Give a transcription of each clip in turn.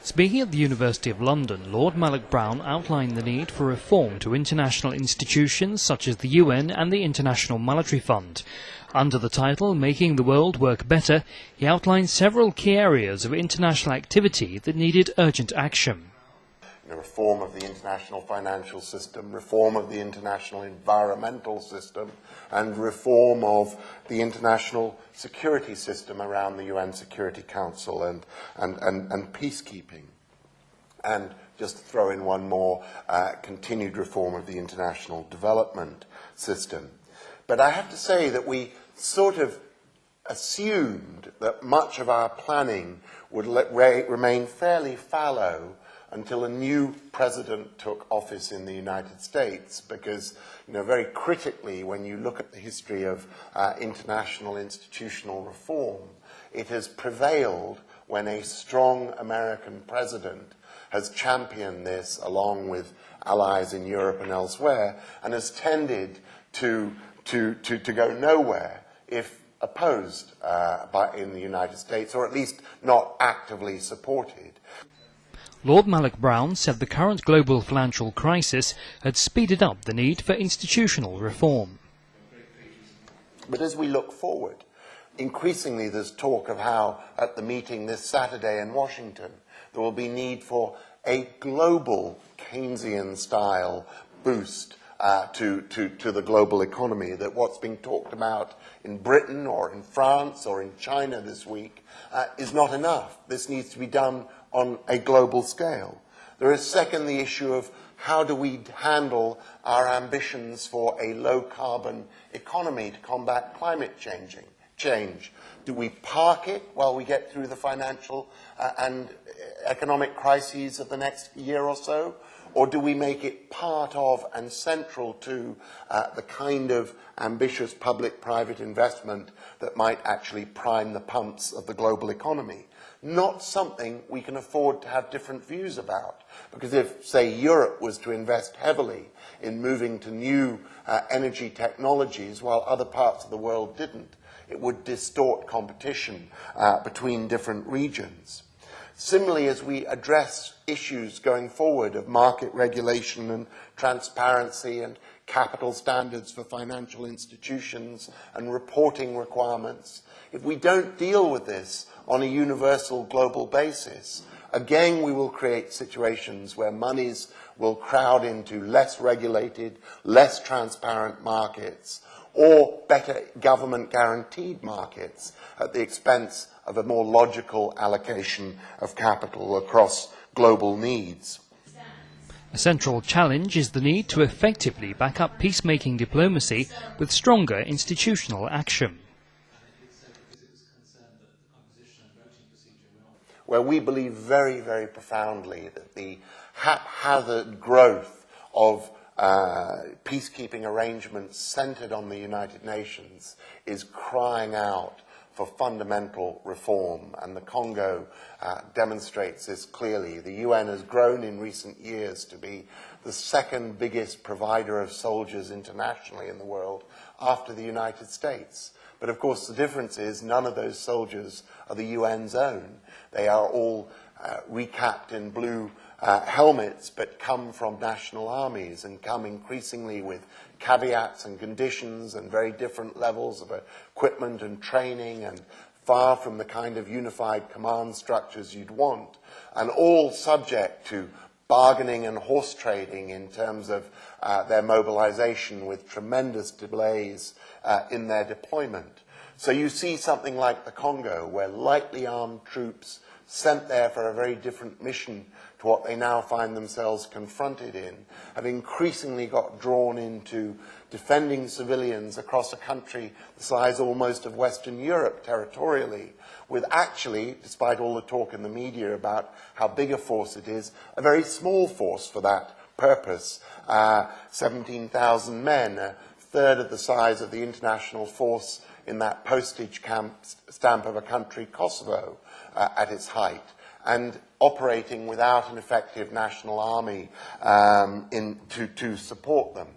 Speaking at the University of London, Lord Malloch-Brown outlined the need for reform to international institutions such as the UN and the International Monetary Fund. Under the title, Making the World Work Better, he outlined several key areas of international activity that needed urgent action. Reform of the international financial system, reform of the international environmental system, and reform of the international security system around the UN Security Council and peacekeeping. And just to throw in one more, continued reform of the international development system. But I have to say that we sort of assumed that much of our planning would remain fairly fallow until a new president took office in the United States, because, very critically, when you look at the history of international institutional reform, it has prevailed when a strong American president has championed this along with allies in Europe and elsewhere, and has tended to go nowhere if opposed in the United States, or at least not actively supported. Lord Malloch-Brown said the current global financial crisis had speeded up the need for institutional reform. But as we look forward, increasingly there's talk of how, at the meeting this Saturday in Washington, there will be need for a global Keynesian-style boost to the global economy, that what's being talked about in Britain or in France or in China this week is not enough. This needs to be done on a global scale. There is, second, the issue of how do we handle our ambitions for a low-carbon economy to combat climate change? Do we park it while we get through the financial and economic crises of the next year or so? Or do we make it part of and central to the kind of ambitious public-private investment that might actually prime the pumps of the global economy? Not something we can afford to have different views about. Because if, say, Europe was to invest heavily in moving to new energy technologies while other parts of the world didn't, it would distort competition between different regions. Similarly, as we address issues going forward of market regulation and transparency and capital standards for financial institutions and reporting requirements, if we don't deal with this on a universal global basis, again we will create situations where monies will crowd into less regulated, less transparent markets, or better government-guaranteed markets at the expense of a more logical allocation of capital across global needs. A central challenge is the need to effectively back up peacemaking diplomacy with stronger institutional action. Where we believe very, very profoundly that the haphazard growth of peacekeeping arrangements centered on the United Nations is crying out for fundamental reform, and the Congo demonstrates this clearly. The UN has grown in recent years to be the second biggest provider of soldiers internationally in the world after the United States. But of course the difference is none of those soldiers are the UN's own. They are all recapped in blue helmets, but come from national armies and come increasingly with caveats and conditions and very different levels of equipment and training, and far from the kind of unified command structures you'd want, and all subject to bargaining and horse trading in terms of their mobilization, with tremendous delays in their deployment. So you see something like the Congo, where lightly armed troops sent there for a very different mission to what they now find themselves confronted in, have increasingly got drawn into defending civilians across a country the size almost of Western Europe territorially, with actually, despite all the talk in the media about how big a force it is, a very small force for that purpose. 17,000 men, a third of the size of the international force in that postage stamp of a country, Kosovo, at its height, and operating without an effective national army to support them.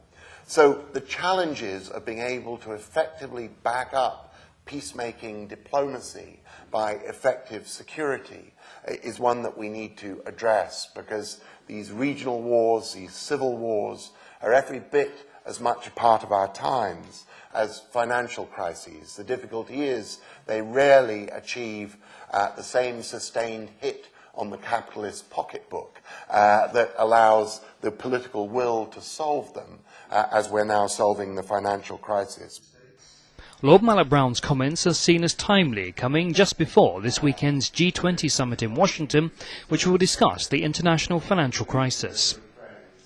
So the challenges of being able to effectively back up peacemaking diplomacy by effective security is one that we need to address, because these regional wars, these civil wars, are every bit as much a part of our times as financial crises. The difficulty is they rarely achieve the same sustained hit on the capitalist pocketbook that allows the political will to solve them, as we're now solving the financial crisis. Lord Malloch-Brown's comments are seen as timely, coming just before this weekend's G20 summit in Washington, which will discuss the international financial crisis.